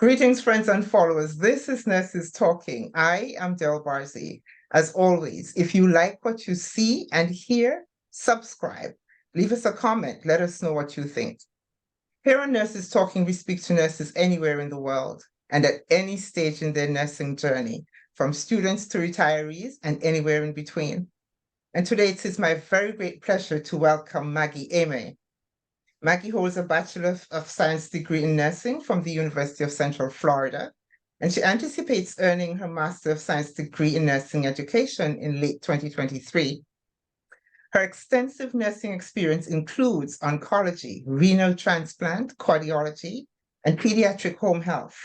Greetings, friends and followers. This is Nurses Talking. I am Del Barzi. As always, if you like what you see and hear, subscribe. Leave us a comment. Let us know what you think. Here on Nurses Talking, we speak to nurses anywhere in the world and at any stage in their nursing journey, from students to retirees and anywhere in between. And today it is my very great pleasure to welcome Maggie Aime. Maggie holds a Bachelor of Science degree in nursing from the University of Central Florida, and she anticipates earning her Master of Science degree in nursing education in late 2023. Her extensive nursing experience includes oncology, renal transplant, cardiology, and pediatric home health.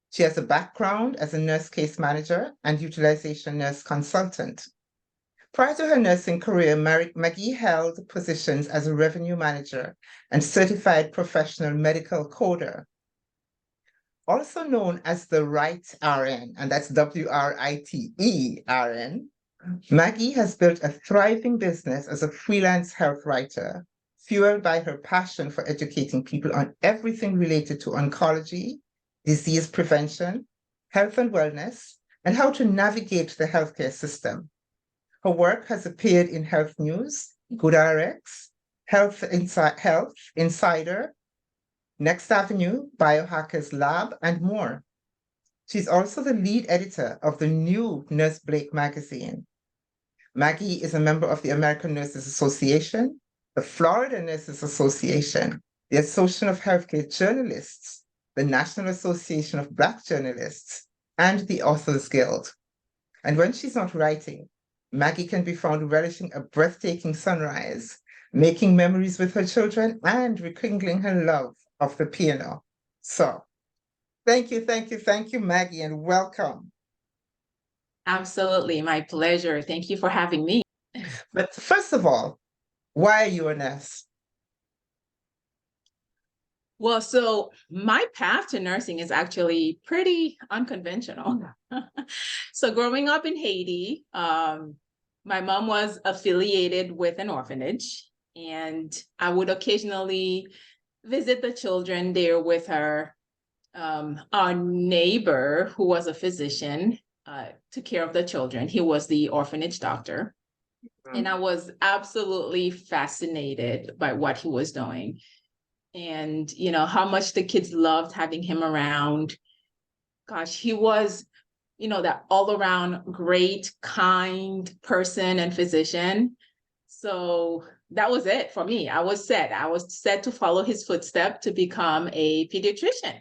She has a background as a nurse case manager and utilization nurse consultant. Prior to her nursing career, Maggie held positions as a revenue manager and certified professional medical coder. Also known as the Write RN, and that's WRITE-RN, Maggie has built a thriving business as a freelance health writer, fueled by her passion for educating people on everything related to oncology, disease prevention, health and wellness, and how to navigate the healthcare system. Her work has appeared in Health News, GoodRx, Health Insider, Next Avenue, Biohackers Lab, and more. She's also the lead editor of the new Nurse Blake magazine. Maggie is a member of the American Nurses Association, the Florida Nurses Association, the Association of Healthcare Journalists, the National Association of Black Journalists, and the Authors Guild. And when she's not writing, Maggie can be found relishing a breathtaking sunrise, making memories with her children, and rekindling her love of the piano. So, thank you, Maggie, and welcome. Absolutely, my pleasure. Thank you for having me. But first of all, why are you a nurse? Well, so my path to nursing is actually pretty unconventional. So growing up in Haiti, my mom was affiliated with an orphanage, and I would occasionally visit the children there with her. Our neighbor, who was a physician, took care of the children. He was the orphanage doctor. And I was absolutely fascinated by what he was doing. And, you know, how much the kids loved having him around. Gosh, he was, you know, that all around great, kind person and physician. So that was it for me. I was set to follow his footsteps to become a pediatrician.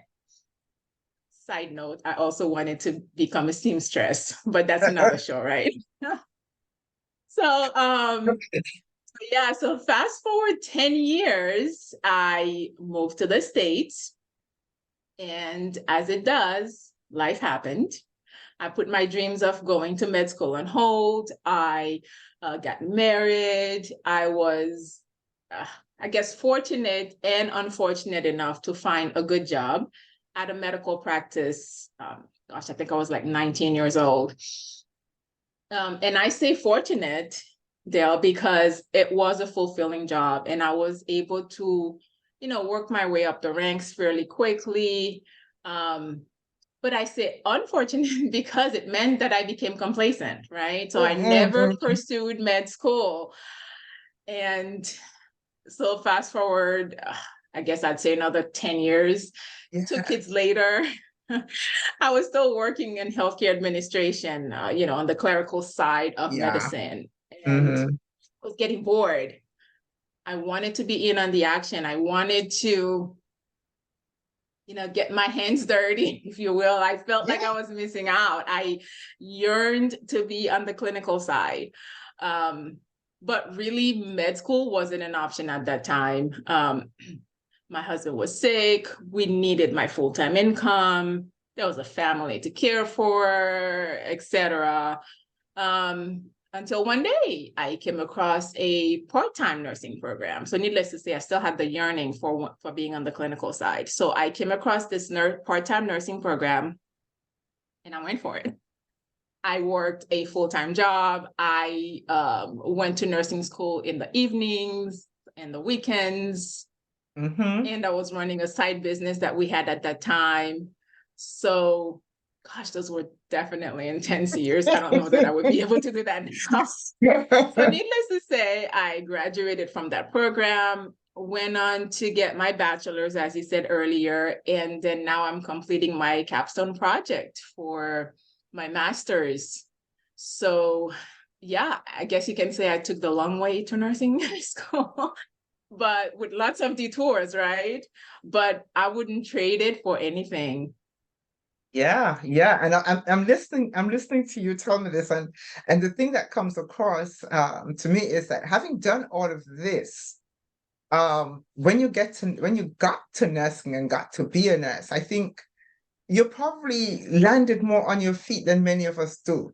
Side note, I also wanted to become a seamstress, but that's another show, right? So fast forward 10 years, I moved to the States. And as it does, life happened. I put my dreams of going to med school on hold. I got married. I was, I guess, fortunate and unfortunate enough to find a good job at a medical practice. I think I was like 19 years old. And I say fortunate, Dale, because it was a fulfilling job and I was able to, you know, work my way up the ranks fairly quickly. But I say unfortunate because it meant that I became complacent, right? So I never pursued med school. And so fast forward, I guess I'd say another 10 years, 2 kids later, I was still working in healthcare administration, you know, on the clerical side of medicine. And I was getting bored. I wanted to be in on the action. I wanted to, you know, get my hands dirty, if you will. I felt like I was missing out. I yearned to be on the clinical side. But really, med school wasn't an option at that time. My husband was sick. We needed my full-time income. There was a family to care for, etc. Until one day I came across a part-time nursing program. So needless to say, I still had the yearning for being on the clinical side. So I came across this part-time nursing program and I went for it. I worked a full-time job. I went to nursing school in the evenings and the weekends. And I was running a side business that we had at that time. So, gosh, those were definitely intense years. I don't know that I would be able to do that now. So needless to say, I graduated from that program, went on to get my bachelor's, as you said earlier, and then now I'm completing my capstone project for my master's. So yeah, I guess you can say I took the long way to nursing school, but with lots of detours, right? But I wouldn't trade it for anything. Yeah, yeah, and I'm listening. I'm listening to you tell me this, and the thing that comes across to me is that having done all of this, when you got to nursing and got to be a nurse, I think you probably landed more on your feet than many of us do.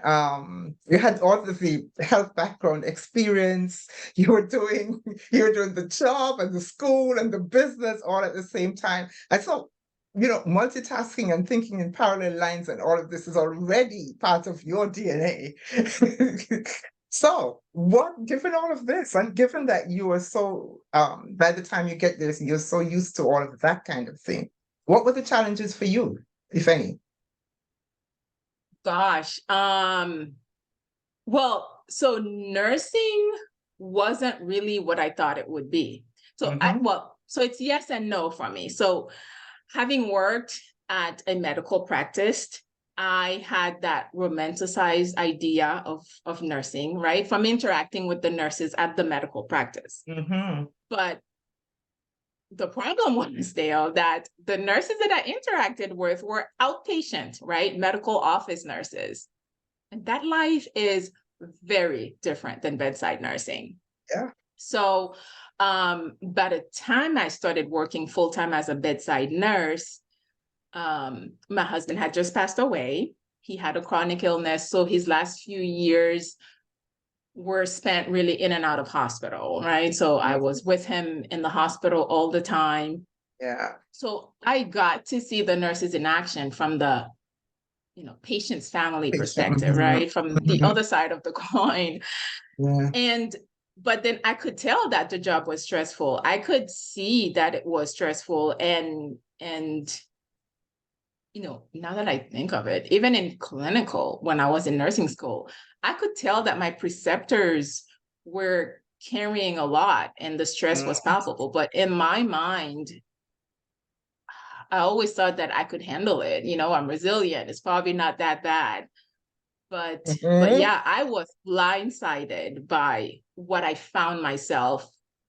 You had all of the health background experience. You were doing the job and the school and the business all at the same time. And so, multitasking and thinking in parallel lines and all of this is already part of your DNA. So, given all of this, and given that you are so, by the time you get this, you're so used to all of that kind of thing, what were the challenges for you, if any? Gosh, well, so nursing wasn't really what I thought it would be. Mm-hmm. So it's yes and no for me. So having worked at a medical practice, I had that romanticized idea of nursing, right? From interacting with the nurses at the medical practice. Mm-hmm. But the problem was, Dale, that the nurses that I interacted with were outpatient, right? Medical office nurses. And that life is very different than bedside nursing. Yeah. So by the time I started working full-time as a bedside nurse, my husband had just passed away. He had a chronic illness. So his last few years were spent really in and out of hospital, right? So I was with him in the hospital all the time. Yeah. So I got to see the nurses in action from the patient's family perspective, Mhm, right? From the mhm. other side of the coin. Yeah. But then I could tell that the job was stressful. I could see that it was stressful. And now that I think of it, even in clinical, when I was in nursing school, I could tell that my preceptors were carrying a lot and the stress was Mm, palpable. But in my mind, I always thought that I could handle it. I'm resilient. It's probably not that bad. But mhm. yeah, I was blindsided by what I found myself,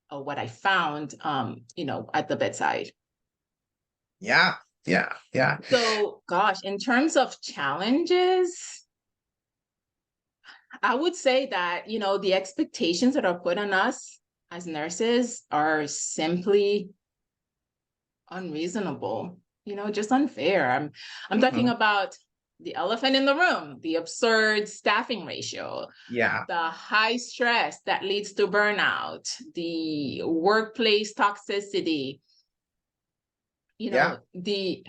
or what I found at the bedside. Yeah, yeah, yeah. So gosh, in terms of challenges, I would say that, the expectations that are put on us as nurses are simply unreasonable, just unfair. I'm talking Mhm. about the elephant in the room, the absurd staffing ratio, Yeah, the high stress that leads to burnout, the workplace toxicity, yeah. the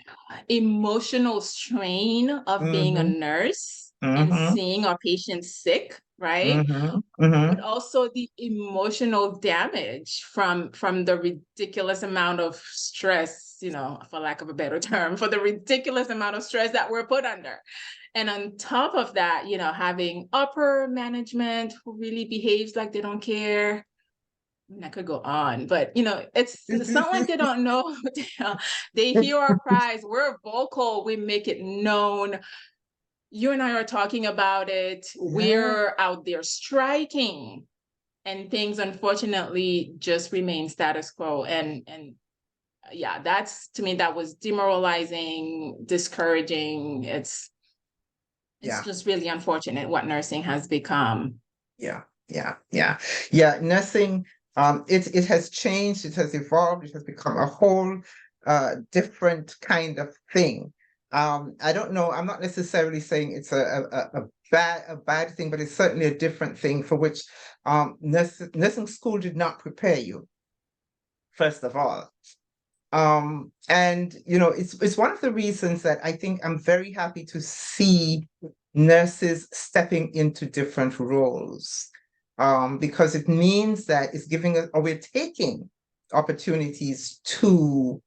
emotional strain of being a Mhm, nurse and mhm, seeing our patients sick, right? mhm, But mhm. also the emotional damage from the ridiculous amount of stress, for lack of a better term, for the ridiculous amount of stress that we're put under. And on top of that, having upper management who really behaves like they don't care. I mean, I could go on, but it's not like they don't know. They hear our cries. We're vocal. We make it known. You and I are talking about it. Yeah, We're out there striking, and things unfortunately just remain status quo. And yeah, that's, to me, that was demoralizing, discouraging. It's yeah, just really unfortunate what nursing has become. yeah, yeah, yeah. Yeah, nursing, it has changed, it has evolved, it has become a whole different kind of thing. I don't know, I'm not necessarily saying it's a bad thing, but it's certainly a different thing for which nursing school did not prepare you, first of all. And it's one of the reasons that I think I'm very happy to see nurses stepping into different roles. Because it means that it's giving us, or we're taking opportunities to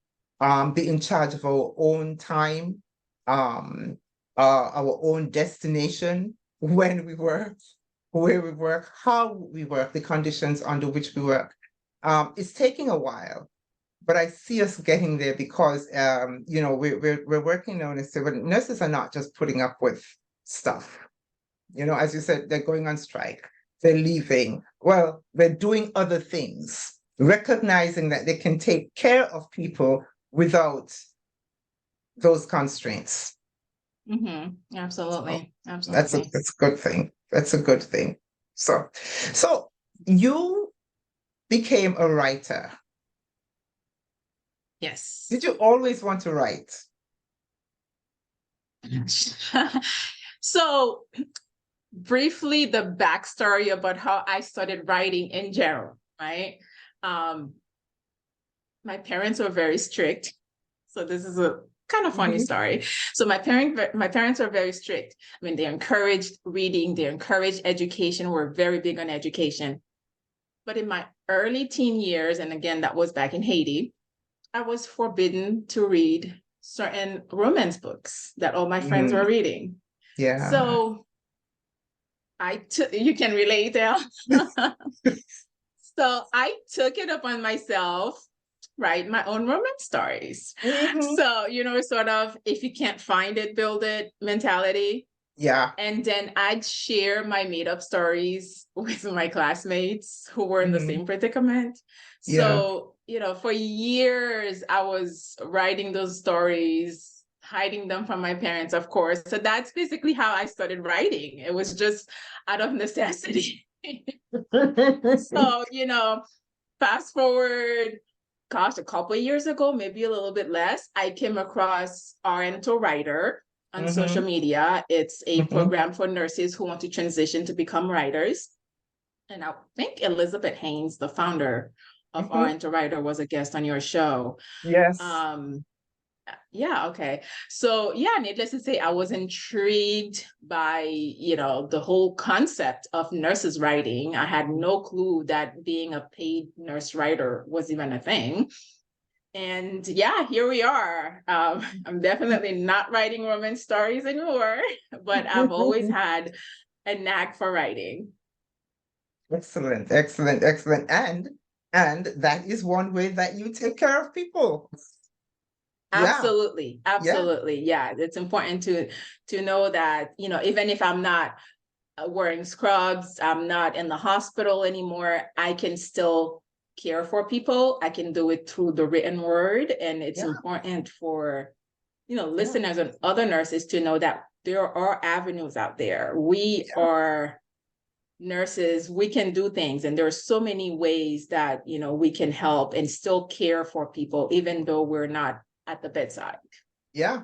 be in charge of our own time, our own destination, when we work, where we work, how we work, the conditions under which we work. It's taking a while, but I see us getting there because we're working now, and but nurses are not just putting up with stuff. As you said, they're going on strike, they're leaving. Well, they're doing other things, recognizing that they can take care of people without those constraints. Absolutely. So Absolutely. that's a good thing. That's a good thing. So you became a writer. Yes. Did you always want to write? So briefly, the backstory about how I started writing in general, right? My parents were very strict. So this is a kind of funny story. So my parents were very strict. I mean, they encouraged reading, they encouraged education, were very big on education. But in my early teen years, and again, that was back in Haiti, I was forbidden to read certain romance books that all my friends were reading. Yeah. So you can relate there. So I took it upon myself, write my own romance stories. So, sort of, if you can't find it, build it mentality. Yeah. And then I'd share my made-up stories with my classmates who were in the same predicament. So, for years, I was writing those stories, hiding them from my parents, of course. So that's basically how I started writing. It was just out of necessity. So, fast forward, gosh, a couple of years ago, maybe a little bit less, I came across Oriental Writer on social media. It's a program for nurses who want to transition to become writers. And I think Elizabeth Haynes, the founder of Oriental Writer, was a guest on your show. Yes. Yeah, okay. So yeah, needless to say, I was intrigued by, the whole concept of nurses writing. I had no clue that being a paid nurse writer was even a thing. And yeah, here we are. I'm definitely not writing romance stories anymore, but I've always had a knack for writing. Excellent, excellent, excellent. And that is one way that you take care of people. Absolutely. Yeah. Absolutely. Yeah. It's important to know that, even if I'm not wearing scrubs, I'm not in the hospital anymore, I can still care for people. I can do it through the written word. And it's important for, listeners and other nurses to know that there are avenues out there. We are nurses, we can do things, and there are so many ways that we can help and still care for people even though we're not at the bedside. Yeah.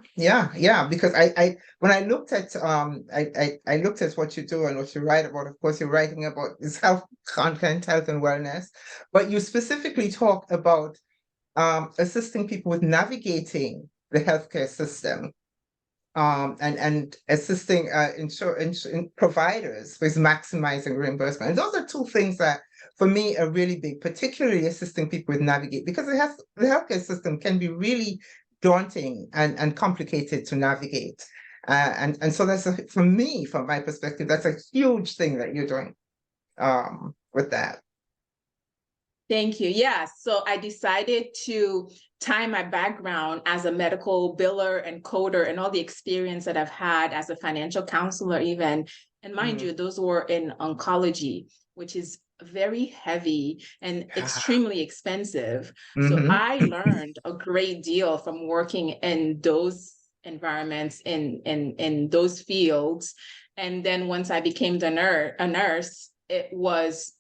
Because I when I looked at I looked at what you do and what you write about. Of course, you're writing about this health content, health and wellness, but you specifically talk about assisting people with navigating the healthcare system, and assisting providers with maximizing reimbursement. And those are two things that, for me, are really big, particularly assisting people with navigate, because the healthcare system can be really daunting and complicated to navigate. And so for me, from my perspective, that's a huge thing that you're doing with that. Thank you. Yeah. So I decided to tie my background as a medical biller and coder and all the experience that I've had as a financial counselor, even. And mind you, those were in oncology, which is very heavy and extremely expensive. So I learned a great deal from working in those environments, in those fields. And then once I became a nurse, it was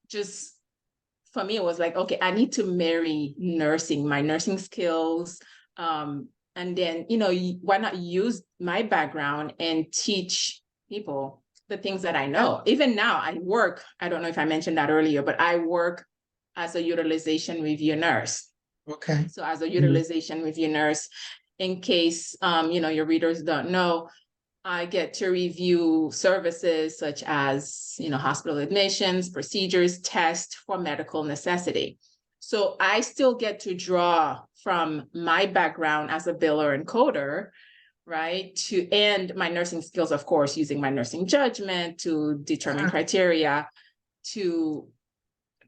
just, for me, it was like, okay, I need to marry my nursing skills. And then, why not use my background and teach people the things that I know? Even now, I don't know if I mentioned that earlier, but I work as a utilization review nurse. Okay. So as a utilization review nurse, in case, your readers don't know, I get to review services such as, hospital admissions, procedures, tests for medical necessity. So I still get to draw from my background as a biller and coder, right? And my nursing skills, of course, using my nursing judgment to determine criteria to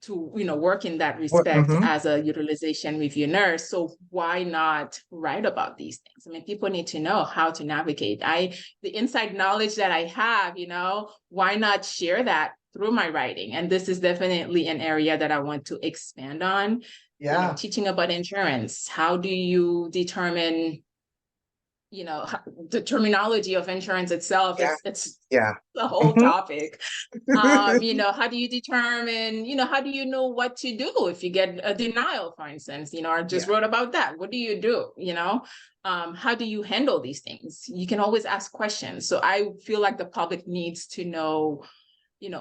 work in that respect as a utilization review nurse. So why not write about these things? I mean, people need to know how to navigate. The inside knowledge that I have, why not share that through my writing? And this is definitely an area that I want to expand on. Yeah. Teaching about insurance. How do you determine the terminology of insurance itself? It's the whole topic. How do you determine, how do you know what to do if you get a denial, for instance? I just wrote about that. What do you do? How do you handle these things? You can always ask questions. So I feel like the public needs to know,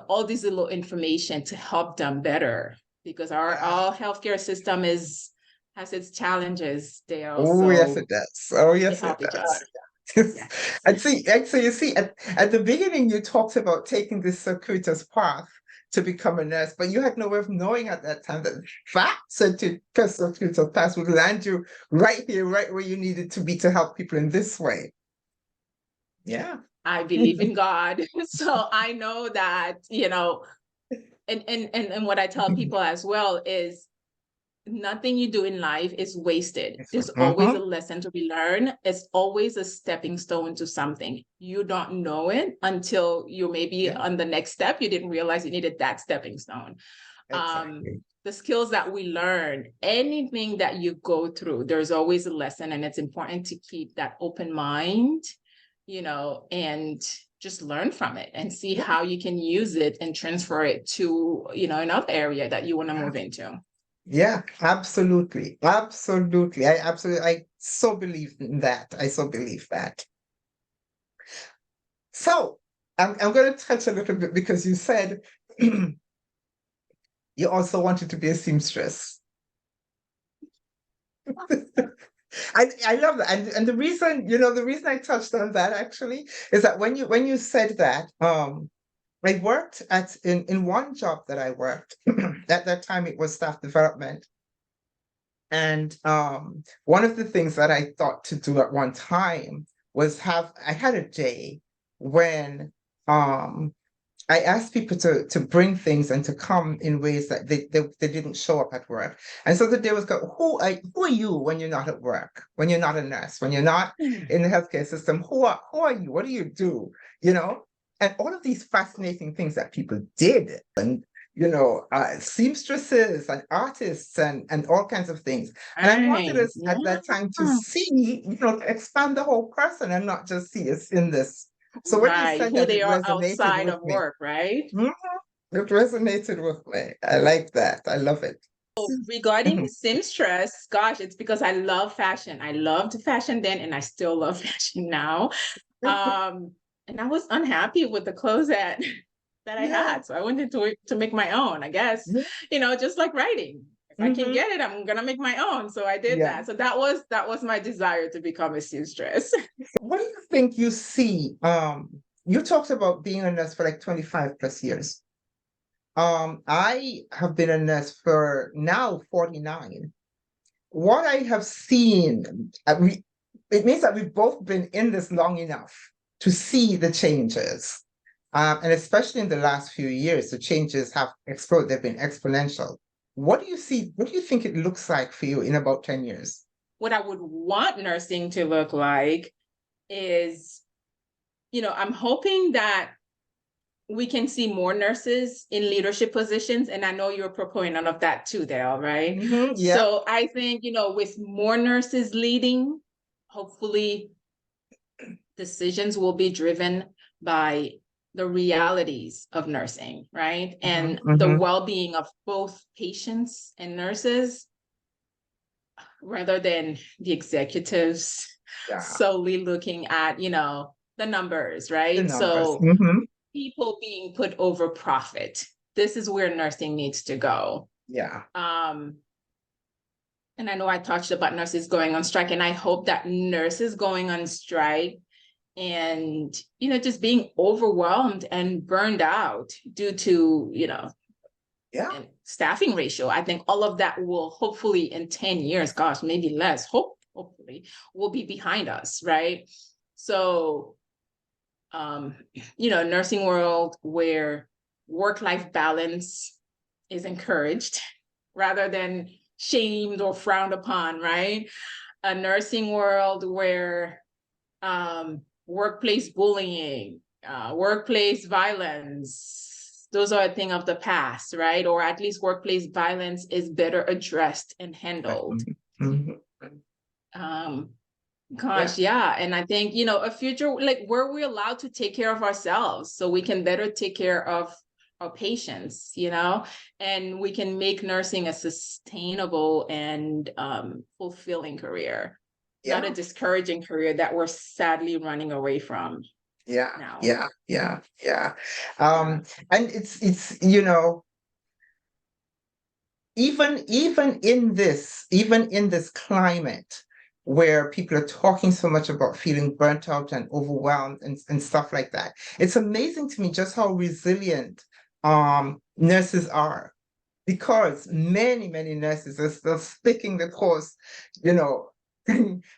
all this little information to help them better, because our healthcare system has its challenges, Dale. Oh, yes, it does. Oh, yes, it does. Yeah. And so you see, at the beginning, you talked about taking this circuitous path to become a nurse, but you had no way of knowing at that time that circuitous path would land you right here, right where you needed to be to help people in this way. Yeah. I believe in God. So I know that, and what I tell people as well is, nothing you do in life is wasted. There's always a lesson to be learned. It's always a stepping stone to something. You don't know it until you maybe on the next step, you didn't realize you needed that stepping stone. Exactly. The skills that we learn, anything that you go through, there's always a lesson, and it's important to keep that open mind, and just learn from it and see how you can use it and transfer it to, another area that you want to move into. Yeah, absolutely. Absolutely. I so believe in that. I so believe that. So I'm going to touch a little bit because you said you also wanted to be a seamstress. I love that. And the reason, the reason I touched on that actually is that when you said that, I worked in one job that I worked, at that time it was staff development. And one of the things that I thought to do at one time was I had a day when I asked people to bring things and to come in ways that they didn't show up at work. And so the day was who are you when you're not at work, when you're not a nurse, when you're not in the healthcare system? Who are you? What do you do? And all of these fascinating things that people did, and seamstresses and artists and all kinds of things. And I wanted us at that time to see, to expand the whole person and not just see us in this. So when you said who that, they it are resonated outside with of me. work, right? It resonated with me. I like that. I love it. Regarding seamstress, gosh, it's because I love fashion. I loved fashion then, and I still love fashion now. And I was unhappy with the clothes that I had, so I wanted to make my own. I guess just like writing. If I can get it, I'm gonna make my own. So I did that. So that was my desire to become a seamstress. What do you think you see? You talked about being a nurse for like 25 plus years. I have been a nurse for now 49. What I have seen, it means that we've both been in this long enough to see the changes. And especially in the last few years, the changes have exploded. They've been exponential. What do you see? What do you think it looks like for you in about 10 years? What I would want nursing to look like is, I'm hoping that we can see more nurses in leadership positions. And I know you're a proponent of that too, Dale, right? So I think, with more nurses leading, hopefully decisions will be driven by the realities of nursing, right? And the well-being of both patients and nurses, rather than the executives solely looking at, the numbers, right? So people being put over profit. This is where nursing needs to go. Yeah. And I know I touched about nurses going on strike, and I hope that nurses going on strike and, just being overwhelmed and burned out due to, Yeah. and staffing ratio. I think all of that will hopefully in 10 years, gosh, maybe less, hopefully will be behind us, right? So, nursing world where work-life balance is encouraged rather than shamed or frowned upon, right? A nursing world where workplace bullying, workplace violence, those are a thing of the past, right? Or at least workplace violence is better addressed and handled. Gosh, yeah. And I think, a future like where we're allowed to take care of ourselves so we can better take care of our patients, and we can make nursing a sustainable and fulfilling career, not a discouraging career that we're sadly running away from now. And it's even in this climate where people are talking so much about feeling burnt out and overwhelmed and stuff like that, it's amazing to me just how resilient nurses are, because many nurses are still sticking the course,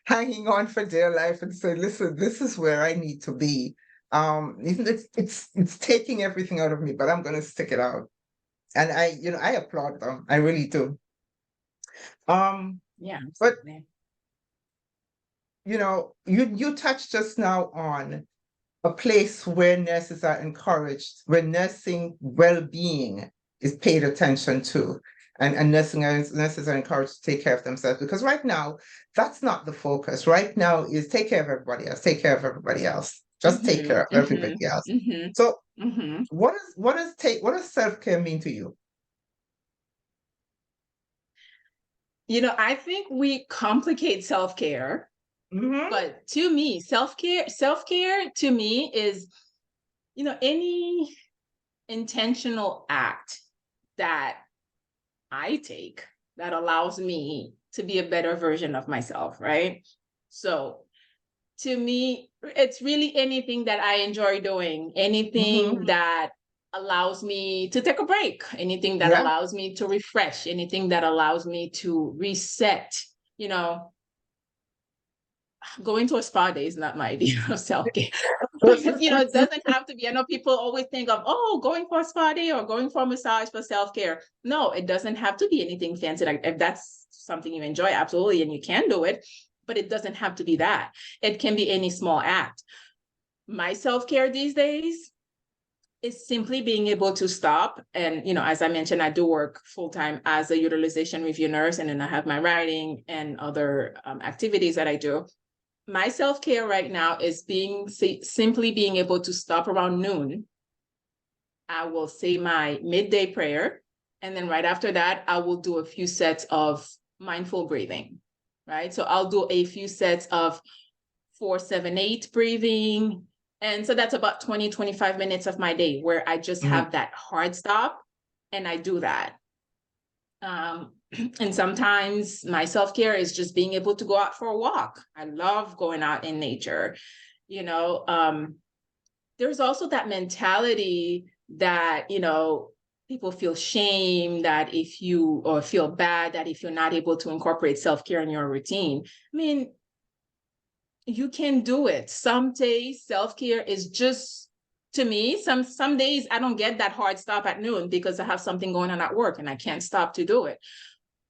hanging on for dear life and say, listen, this is where I need to be. Even it's taking everything out of me, but I'm going to stick it out. And I applaud them. I really do. Yeah. But you touched just now on a place where nurses are encouraged, where nursing well-being is paid attention to, and nurses are encouraged to take care of themselves, because right now that's not the focus. Right now is take care of everybody else, take care of everybody else, just take care of everybody else. So what does self-care mean to you? I think we complicate self-care, but to me, self-care to me is, any intentional act that I take that allows me to be a better version of myself, right? So to me, it's really anything that I enjoy doing, anything that allows me to take a break, anything that allows me to refresh, anything that allows me to reset. Going to a spa day is not my idea of self-care. It doesn't have to be. I know people always think of, going for a spa day or going for a massage for self-care. No, it doesn't have to be anything fancy. Like if that's something you enjoy, absolutely, and you can do it, but it doesn't have to be that. It can be any small act. My self-care these days is simply being able to stop. And, as I mentioned, I do work full-time as a utilization review nurse, and then I have my writing and other activities that I do. My self-care right now is simply being able to stop around noon. I will say my midday prayer. And then right after that, I will do a few sets of mindful breathing, right? So I'll do a few sets of 4-7-8 breathing. And so that's about 20-25 minutes of my day where I just have that hard stop and I do that. And sometimes my self-care is just being able to go out for a walk. I love going out in nature. There's also that mentality that, people feel shame that or feel bad that if you're not able to incorporate self-care in your routine. I mean, you can do it. Some days self-care is just, to me, some days I don't get that hard stop at noon because I have something going on at work and I can't stop to do it.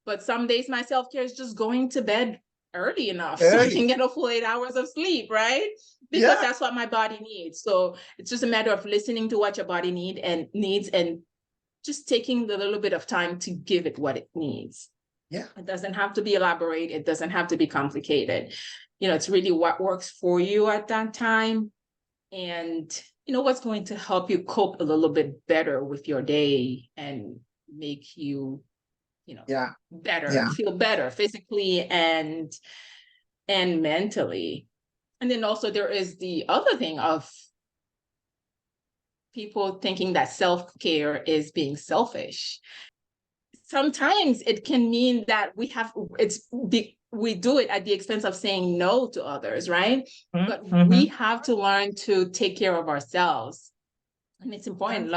But some days my self-care is just going to bed early enough so I can get a full 8 hours of sleep, right? Because that's what my body needs. So it's just a matter of listening to what your body needs and just taking the little bit of time to give it what it needs. Yeah. It doesn't have to be elaborate. It doesn't have to be complicated. It's really what works for you at that time. And, what's going to help you cope a little bit better with your day and make you, better, feel better physically and mentally. And then also there is the other thing of people thinking that self-care is being selfish. Sometimes it can mean that we do it at the expense of saying no to others, right? But we have to learn to take care of ourselves. And it's important.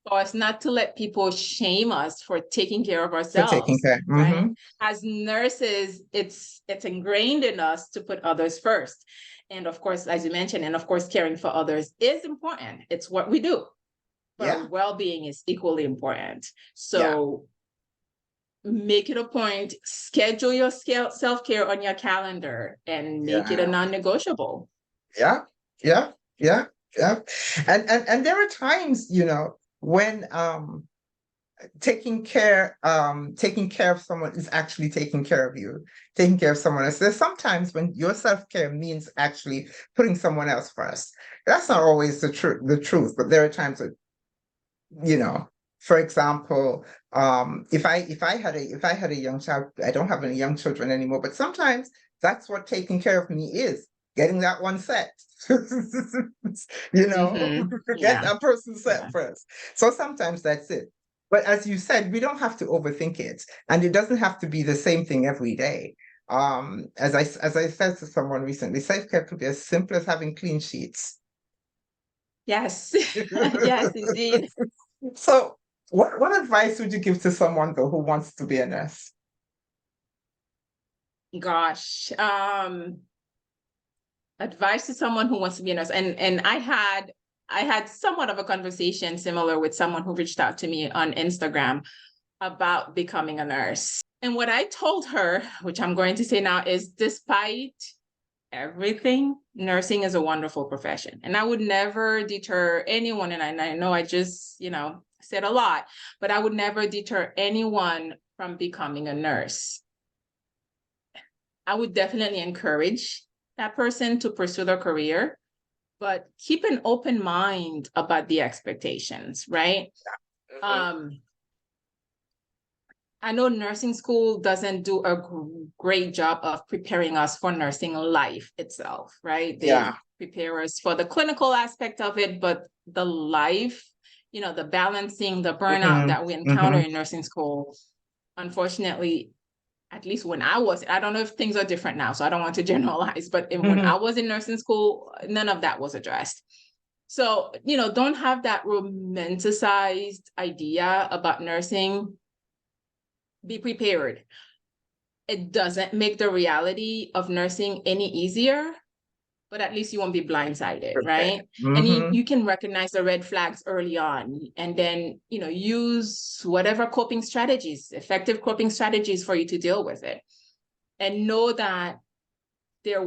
for us not to let people shame us for taking care of For taking ourselves, care. right? As nurses, it's ingrained in us to put others first. And of course, as you mentioned, and of course, caring for others is important. It's what we do. But Yeah. our well-being is equally important. Yeah. So make it a point, schedule your self-care on your calendar and make it a Yeah. non-negotiable. Yeah. Yeah. Yeah. Yeah. And there are times, you know, when taking care of someone is actually taking care of you, taking care of someone else. There's sometimes when your self-care means actually putting someone else first. That's not always the truth, but there are times that, you know, for example, if I had a young child, I don't have any young children anymore, but sometimes that's what taking care of me is, getting that one set. You know, get Yeah. that person set Yeah. first. So sometimes that's it. But as you said, we don't have to overthink it, and it doesn't have to be the same thing every day. As I said to someone recently, self-care could be as simple as having clean sheets. Yes. Yes, indeed. So, what advice would you give to someone though who wants to be a nurse? Gosh. Advice to someone who wants to be a nurse. And I had somewhat of a conversation similar with someone who reached out to me on Instagram about becoming a nurse. And what I told her, which I'm going to say now, is despite everything, nursing is a wonderful profession. And I would never deter anyone. And I know I just, said a lot, but I would never deter anyone from becoming a nurse. I would definitely encourage that person to pursue their career, but keep an open mind about the expectations, right? I know nursing school doesn't do a great job of preparing us for nursing life itself, right? They prepare us for the clinical aspect of it, but the life, the balancing, the burnout that we encounter in nursing school, unfortunately, at least when I don't know if things are different now, so I don't want to generalize, but when I was in nursing school, none of that was addressed. So, don't have that romanticized idea about nursing. Be prepared. It doesn't make the reality of nursing any easier, but at least you won't be blindsided, right? And you can recognize the red flags early on, and then, use whatever effective coping strategies for you to deal with it. And know that there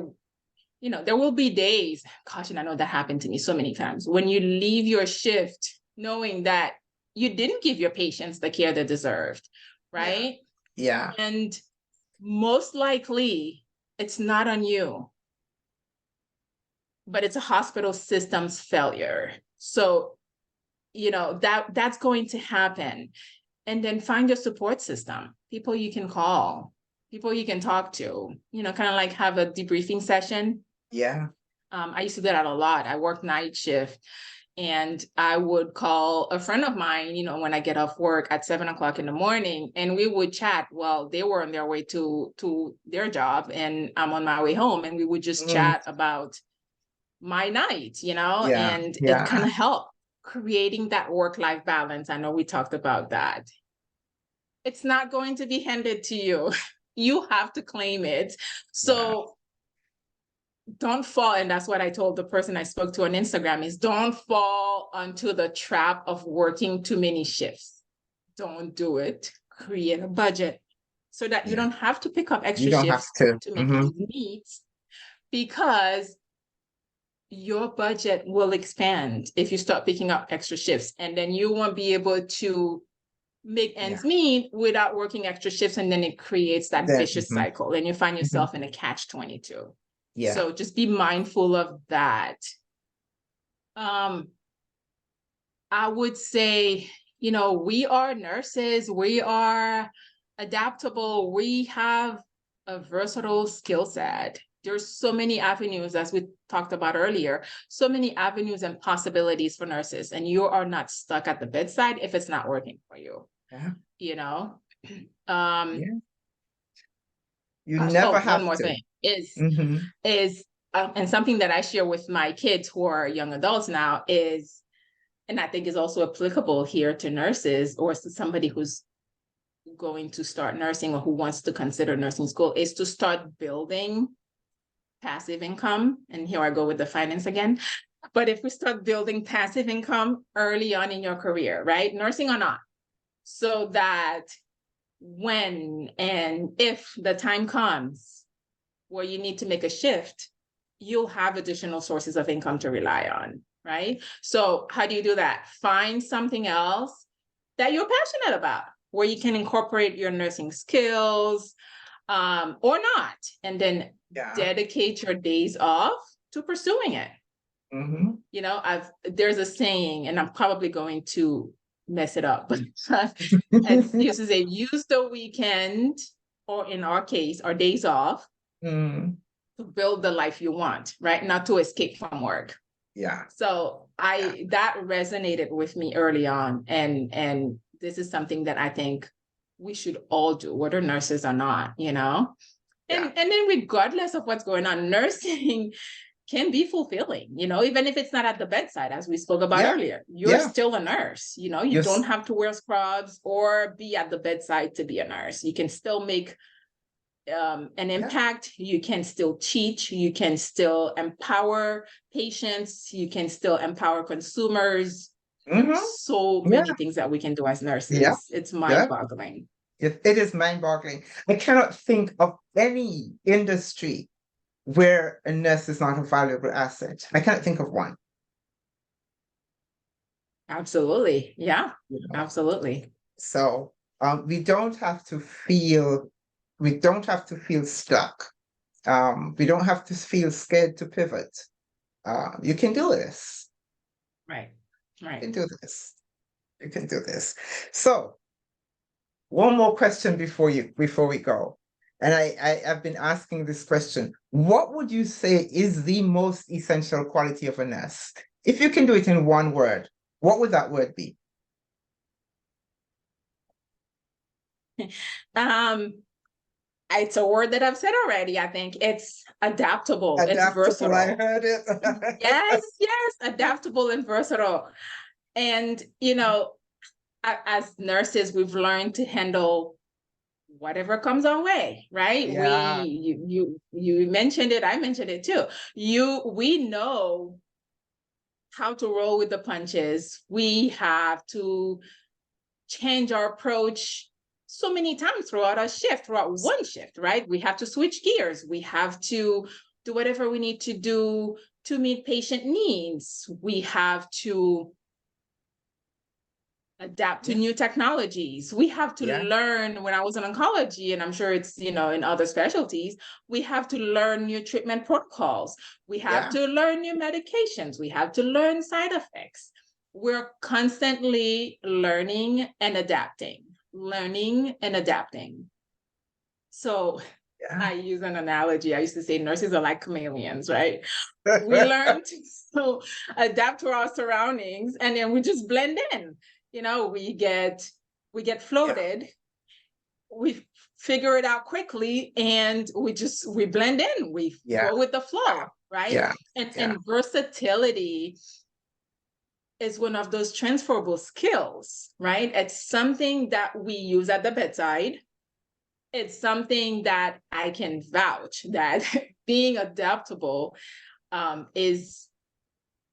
will be days, gosh, and I know that happened to me so many times, when you leave your shift knowing that you didn't give your patients the care they deserved, right? Yeah. And most likely it's not on you, but it's a hospital system's failure. So, that's going to happen. And then find your support system, people you can call, people you can talk to, kind of like have a debriefing session. Yeah. I used to do that a lot. I worked night shift, and I would call a friend of mine, when I get off work at 7:00 in the morning, and we would chat. Well, they were on their way to their job, and I'm on my way home, and we would just chat about my night, and it kind of helped creating that work-life balance. I know we talked about that. It's not going to be handed to you. You have to claim it. So don't fall, and that's what I told the person I spoke to on Instagram, is don't fall onto the trap of working too many shifts. Don't do it. Create a budget so that you don't have to pick up extra shifts to make ends meet, because your budget will expand if you start picking up extra shifts, and then you won't be able to make ends meet without working extra shifts, and then it creates that vicious cycle, and you find yourself in a catch-22. So just be mindful of that. I would say, we are nurses, we are adaptable, we have a versatile skill set. There's so many avenues, as we talked about earlier, so many avenues and possibilities for nurses, and you are not stuck at the bedside if it's not working for you. You never have one more thing is and something that I share with my kids who are young adults now is and I think is also applicable here to nurses or to somebody who's going to start nursing or who wants to consider nursing school, is to start building passive income. And here I go with the finance again. But if we start building passive income early on in your career, right? Nursing or not, so that when and if the time comes where you need to make a shift, you'll have additional sources of income to rely on, right? So how do you do that? Find something else that you're passionate about, where you can incorporate your nursing skills, or not, and then dedicate your days off to pursuing it. You know, there's a saying, and I'm probably going to mess it up, but it used to say, use the weekend, or in our case, our days off, to build the life you want, right? Not to escape from work. Yeah. So that resonated with me early on. And this is something that I think we should all do, whether nurses or not, you know? And then regardless of what's going on, nursing can be fulfilling, you know, even if it's not at the bedside, as we spoke about earlier. You're still a nurse, you know, you don't have to wear scrubs or be at the bedside to be a nurse. You can still make an impact. You can still teach. You can still empower patients. You can still empower consumers. So many things that we can do as nurses. It's mind-boggling. It is mind-boggling. I cannot think of any industry where a nurse is not a valuable asset. I can't think of one. Absolutely. Yeah, absolutely. So we don't have to feel stuck. We don't have to feel scared to pivot. You can do this. Right. You can do this. You can do this. So one more question before we go. And I've been asking this question. What would you say is the most essential quality of a nurse? If you can do it in one word, what would that word be? It's a word that I've said already. I think it's adaptable. It's versatile. I heard it. Yes, adaptable and versatile. And, you know, as nurses, we've learned to handle whatever comes our way, right? Yeah. You mentioned it, I mentioned it too. We know how to roll with the punches. We have to change our approach so many times throughout one shift, right? We have to switch gears. We have to do whatever we need to do to meet patient needs. We have to adapt to new technologies. We have to learn. When I was in oncology, and I'm sure it's, you know, in other specialties, we have to learn new treatment protocols. We have to learn new medications. We have to learn side effects. We're constantly learning and adapting. So I use an analogy. I used to say nurses are like chameleons, right? We learn to adapt to our surroundings, and then we just blend in. You know, we get floated, we figure it out quickly, and we blend in, we go with the flow, right? And versatility is one of those transferable skills, right? It's something that we use at the bedside. It's something that I can vouch that being adaptable is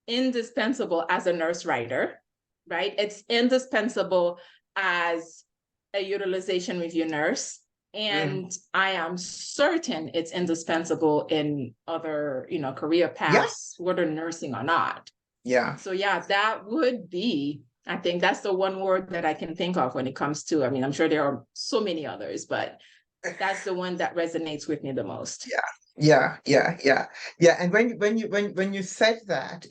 indispensable as a nurse writer, right? It's indispensable as a utilization review nurse. And I am certain it's indispensable in other, you know, career paths, whether nursing or not. So that would be, I think that's the one word that I can think of when it comes to, I mean, I'm sure there are so many others, but that's the one that resonates with me the most. Yeah. And when you said that,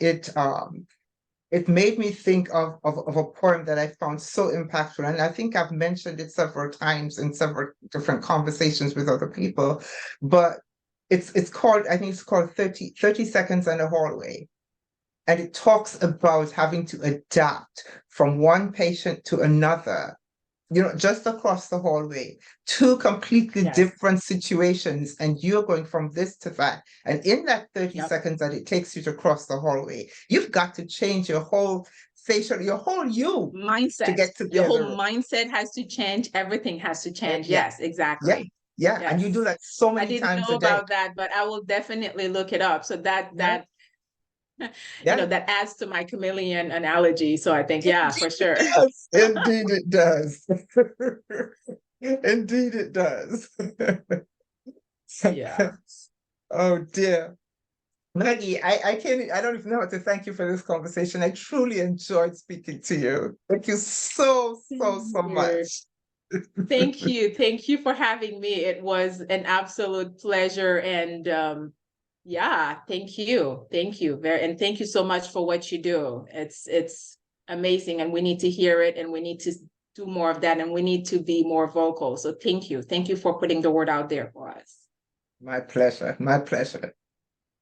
it made me think of a poem that I found so impactful. And I think I've mentioned it several times in several different conversations with other people, but it's called 30 Seconds in a Hallway. And it talks about having to adapt from one patient to another, you know, just across the hallway, two completely different situations, and you're going from this to that. And in that 30 seconds that it takes you to cross the hallway, you've got to change your whole facial, your whole you to mindset. get to Your the whole other. mindset has to change. Everything has to change. Yeah, Yes, yeah, exactly. yeah. And you do Yes. that so I many didn't times know a day. about that, but I will definitely look it up. So that Yeah, yeah. that adds to my chameleon analogy. So I think, yeah, for sure. Yes, indeed it does. Indeed it does. Yeah. Oh dear. Maggie, I don't even know how to thank you for this conversation. I truly enjoyed speaking to you. Thank you so much. Thank you. Thank you for having me. It was an absolute pleasure. And yeah, thank you. Thank you. And thank you so much for what you do. It's amazing, and we need to hear it, and we need to do more of that, and we need to be more vocal. So thank you. Thank you for putting the word out there for us. My pleasure. My pleasure.